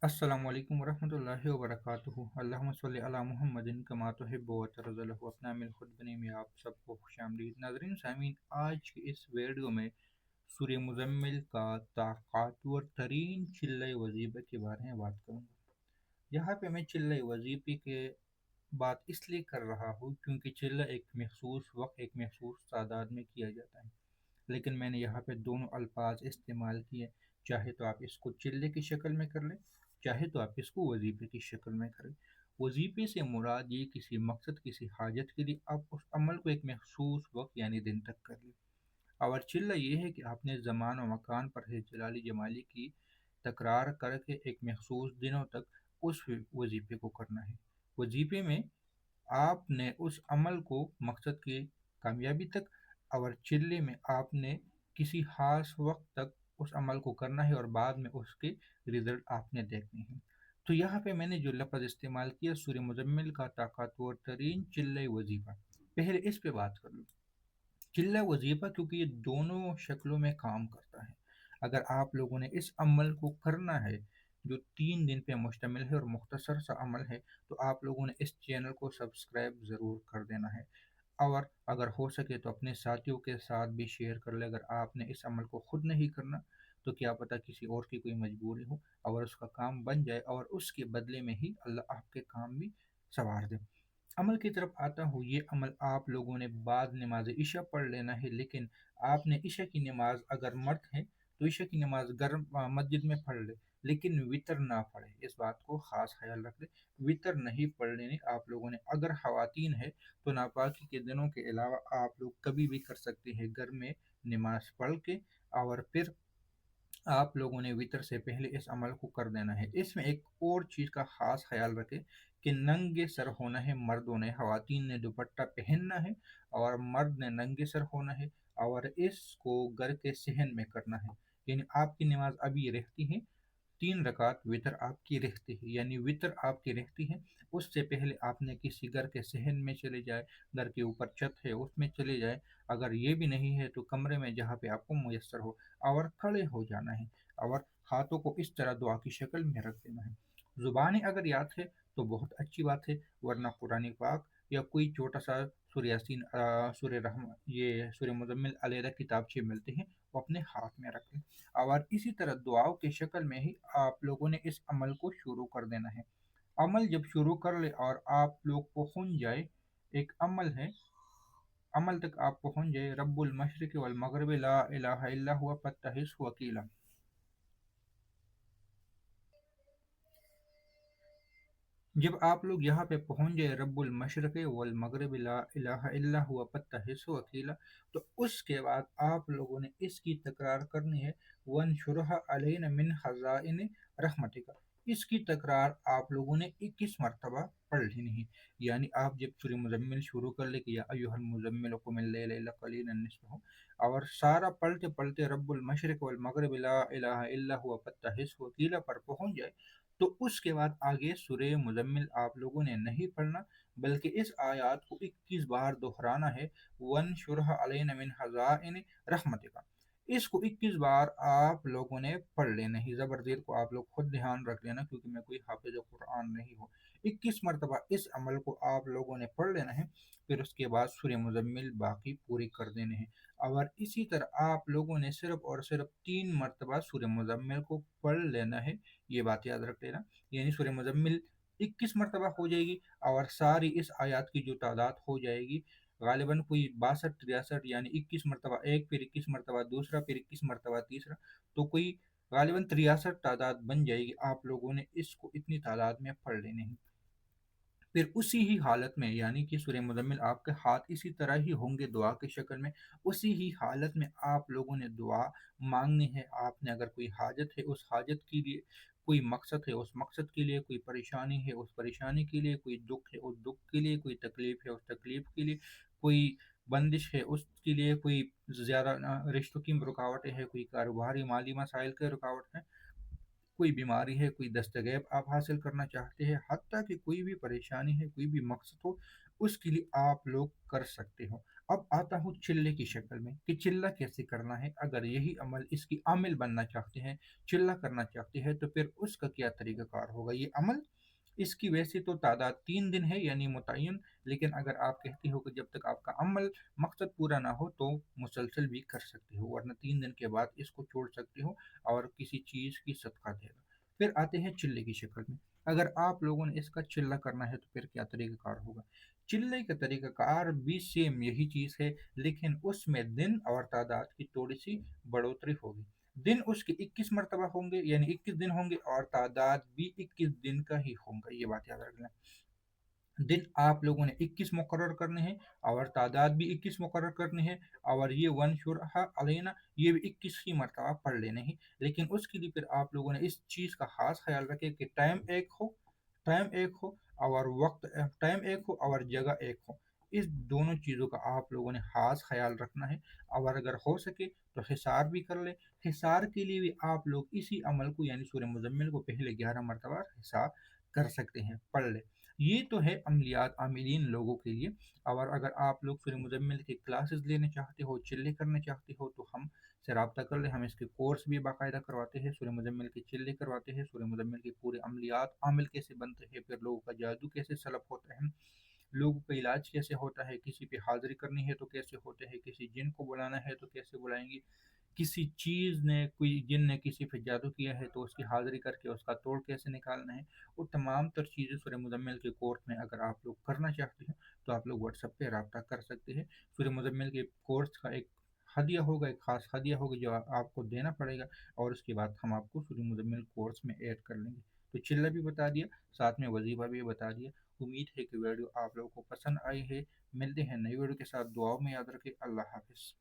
अस्सलामु अलैकुम वरहमतुल्लाहि वबरकातुहू। अल्लाहुम्मा सल्लि अला मुहम्मदिन कमा तुहिब्बु व तर्ज़ा लहू। अपना मिल खुद बने में आप सबको खुशामदीद। नाज़रीन सामीन, आज की इस वीडियो में सूरह मुज़म्मिल का ताक़तवर तरीन चिल्ले वजीफ़े के बारे में बात करूँगा। यहाँ पे मैं चिल्ले वजीफ़े के बात इसलिए कर रहा हूँ क्योंकि चिल्ला एक मखसूस वक्त एक मखसूस तादाद में किया जाता है, लेकिन मैंने यहाँ पे दोनों अल्फाज इस्तेमाल किए। चाहे तो आप इसको चिल्ले की शक्ल में कर लें, चाहे तो आप इसको वजीफ़े की शक्ल में करें। वजीफ़े से मुराद ये किसी मकसद किसी हाजत के लिए आप उस अमल को एक मखसूस वक्त यानी दिन तक कर लें। और चिल्ला ये है कि आपने ज़मान और मकान पर है जलाली जमाली की तकरार करके एक मखसूस दिनों तक उस वजीफ़े को करना है। वजीफ़े में आपने उस अमल को मकसद की कामयाबी तक, और चिल्ले में आपने किसी खास वक्त तक उस अमल को करना है और बाद में उसके रिजल्ट आपने देखने हैं। तो यहाँ पे मैंने जो लफ्ज़ इस्तेमाल किया सूर्य मुजम्मिल का ताकतवर तरीन चिल्ले वजीफ़ा, पहले इस पे बात कर लूँ। चिल्ला वजीफ़ा क्योंकि ये दोनों शक्लों में काम करता है। अगर आप लोगों ने इस अमल को करना है जो 3 दिन पे मुश्तमिल है और मुख्तसर सा अमल है, तो आप लोगों ने इस चैनल को सब्सक्राइब ज़रूर कर देना है। और अगर हो सके तो अपने साथियों के साथ भी शेयर कर ले। अगर आपने इस अमल को खुद नहीं करना तो क्या पता किसी और की कोई मजबूरी हो और उसका काम बन जाए और उसके बदले में ही अल्लाह आपके काम भी सवार दे। अमल की तरफ आता हूँ। ये अमल आप लोगों ने बाद नमाज इशा पढ़ लेना है, लेकिन आपने इशा की नमाज अगर मर्द है तो इशा की नमाज घर मस्जिद में पढ़ ले, लेकिन वितर ना पढ़े। इस बात को खास ख्याल रख ले, वितर नहीं पढ़ लेनी आप लोगों ने। अगर खवातीन है तो नापाकी के दिनों के अलावा आप लोग कभी भी कर सकते हैं घर में नमाज पढ़ के, और फिर आप लोगों ने वितर से पहले इस अमल को कर देना है। इसमें एक और चीज़ का खास ख्याल रखें कि नंगे सर होना है मर्दों ने, खवातीन ने दुपट्टा पहनना है और मर्द ने नंगे सर होना है, और इसको घर के सहन में करना है। यानी आपकी नमाज अभी रहती है 3 रकात, वितर आपकी रहती है, यानी वितर आपकी रहती है। उससे पहले आपने किसी घर के सहन में चले जाए, घर के ऊपर छत है उसमें चले जाए, अगर ये भी नहीं है तो कमरे में जहाँ पे आपको मुयसर हो, और खड़े हो जाना है और हाथों को इस तरह दुआ की शक्ल में रख देना है। ज़ुबानी अगर याद है तो बहुत अच्छी बात है, वरना कुरान पाक या कोई छोटा सा सूर्य यासीन, सूर्य रहम, ये सूर्य मुजम्मिल अलहदा किताबचे मिलते हैं, वो अपने हाथ में रखें। और इसी तरह दुआओं की शक्ल में ही आप लोगों ने इस अमल को शुरू कर देना है। अमल जब शुरू कर ले और आप लोग पहुंच जाए, एक अमल है, अमल तक आप पहुंच जाए, रब्बुल मशरिक वल मगरिब ला इलाहा इल्ला हुवा फत्तहिस वकीला। जब आप लोग यहाँ पे पहुंच जाए, रब्बुल मशरिक वल मगरिब ला इलाहा इल्ला हुवा फत्तहिस वकीला, तो उसके बाद आप लोगों ने इसकी तकरार करनी है। वन शुरह अलैना मिन खजाइन रहमतिका, इसकी तकरार आप लोगों ने 21 मरतबा पढ़ लेनी है। यानी आप जब सूर्य मुजम्मिल शुरू कर ले कि या अय्युहल मुजम्मिल कुमिल लैला इल्ला कलीलन निस्फहु, और सारा पढ़ते पढ़ते रब्बुल मशरिक वल मगरिब ला इलाहा इल्ला हुवा फत्तहिस वकीला पर पहुंच जाए, तो उसके बाद आगे सूरह मुजम्मिल आप लोगों ने नहीं पढ़ना, बल्कि इस आयत को 21 बार दोहराना है। वन शुरह अलैना मिन हज़ाइन रहमतिका, इसको 21 बार आप लोगों ने पढ़ लेना है। ज़बरदीर को आप लोग खुद ध्यान रख लेना क्योंकि मैं कोई हाफिज कुरान नहीं हूँ। 21 मरतबा इस अमल को आप लोगों ने पढ़ लेना है, फिर उसके बाद सूरह मुजम्मिल बाकी पूरी कर देने हैं। और इसी तरह आप लोगों ने सिर्फ और सिर्फ 3 मरतबा सूरह मुजम्मिल को पढ़ लेना है। ये बात याद रख लेना। यानी सूरह मुजम्मिल 21 मरतबा हो जाएगी, और सारी इस आयत की जो तादाद हो जाएगी गालिबन कोई 62 63, यानी 21 मरतबा एक, फिर 21 मरतबा दूसरा, फिर 21 मरतबा तीसरा, तो कोई गालिबन 63 तादाद बन जाएगी। आप लोगों ने इसको इतनी तादाद में पढ़ लेने हैं। फिर उसी ही हालत में, यानी कि सूर्य मुजम्मिल आपके हाथ इसी तरह ही होंगे दुआ की शक्ल में, उसी ही हालत में आप लोगों ने दुआ मांगनी है। आपने अगर कोई हाजत है उस हाजत के लिए, कोई मकसद है उस मकसद के लिए, कोई परेशानी है उस परेशानी के लिए, कोई दुख है उस दुख के लिए, कोई तकलीफ है उस तकलीफ के लिए, कोई बंदिश है उसके लिए, कोई ज़्यादा रिश्तों की रुकावटें हैं, कोई कारोबारी माली मसाइल के रुकावट है, कोई बीमारी है, कोई दस्तगैब आप हासिल करना चाहते हैं, हत्ता कि कोई भी परेशानी है, कोई भी मकसद हो, उसके लिए आप लोग कर सकते हो। अब आता हूँ चिल्ले की शक्ल में कि चिल्ला कैसे करना है। अगर यही अमल इसकी आमिल बनना चाहते हैं, चिल्ला करना चाहते हैं, तो फिर उसका क्या तरीक़ाकार होगा। ये अमल इसकी वैसे तो तादाद 3 दिन है यानी मुतय्यन, लेकिन अगर आप कहते हो कि जब तक आपका अमल मकसद पूरा ना हो तो मुसलसल भी कर सकते हो, वरना 3 दिन के बाद इसको छोड़ सकते हो और किसी चीज़ की सदका दे दो। फिर आते हैं चिल्ले की शक्ल में। अगर आप लोगों ने इसका चिल्ला करना है तो फिर क्या तरीक़ाकार होगा। चिल्ले का तरीक़ाकार भी सेम यही चीज़ है, लेकिन उसमें दिन और तादाद की थोड़ी-सी बढ़ोतरी होगी। दिन उसके 21 मरतबा होंगे यानी 21 दिन होंगे और तादाद भी 21 दिन का ही होगा, ये बात याद रखना। दिन आप लोगों ने 21 मुकर्रर करने हैं और तादाद भी 21 मुकर्रर करनी है, और ये वन शुरहा अलैना ये भी 21 ही मरतबा पढ़ लेने हैं। लेकिन उसके लिए फिर आप लोगों ने इस चीज़ का खास ख्याल रखें कि टाइम एक हो और टाइम एक हो और जगह एक हो। इस दोनों चीज़ों का आप लोगों ने खास ख्याल रखना है। और अगर हो सके तो हिसार भी कर ले। हिसार के लिए भी आप लोग इसी अमल को यानी सूरह मुज़म्मिल को पहले 11 मरतबा हिसार कर सकते हैं, पढ़ ले। ये तो है अमलियात आमिलीन लोगों के लिए। और अगर आप लोग सूरह मुज़म्मिल की क्लासेस लेना चाहते हो, चिल्ले करना चाहते हो, तो हम से रब्ता कर लें। हम इसके कोर्स भी बाकायदा करवाते हैं, सूरह मुज़म्मिल के चिल्ले करवाते हैं, सूरह मुज़म्मिल के पूरे अमलियात आमिल कैसे बनते हैं, फिर लोगों का जादू कैसे सलब होता है, लोगों का इलाज कैसे होता है, किसी पे हाजिरी करनी है तो कैसे होते हैं, किसी जिन को बुलाना है तो कैसे बुलाएंगे, किसी चीज़ ने कोई जिन ने किसी पे जादू किया है तो उसकी हाजिरी करके उसका तोड़ कैसे निकालना है। वो तमाम तर चीज़ें सूरह मुज़म्मिल के कोर्स में अगर आप लोग करना चाहते हैं तो आप लोग व्हाट्सएप पे रब्ता कर सकते हैं। सूरह मुज़म्मिल के कोर्स का एक हदिया होगा, एक ख़ास हदिया होगा जो आपको देना पड़ेगा, और उसके बाद हम आपको सूरह मुज़म्मिल कोर्स में ऐड कर लेंगे। तो चिल्ला भी बता दिया, साथ में वजीफ़ा भी बता दिया। उम्मीद है कि वीडियो आप लोगों को पसंद आई है। मिलते हैं नई वीडियो के साथ, दुआओं में याद रखें। अल्लाह हाफ़िज़।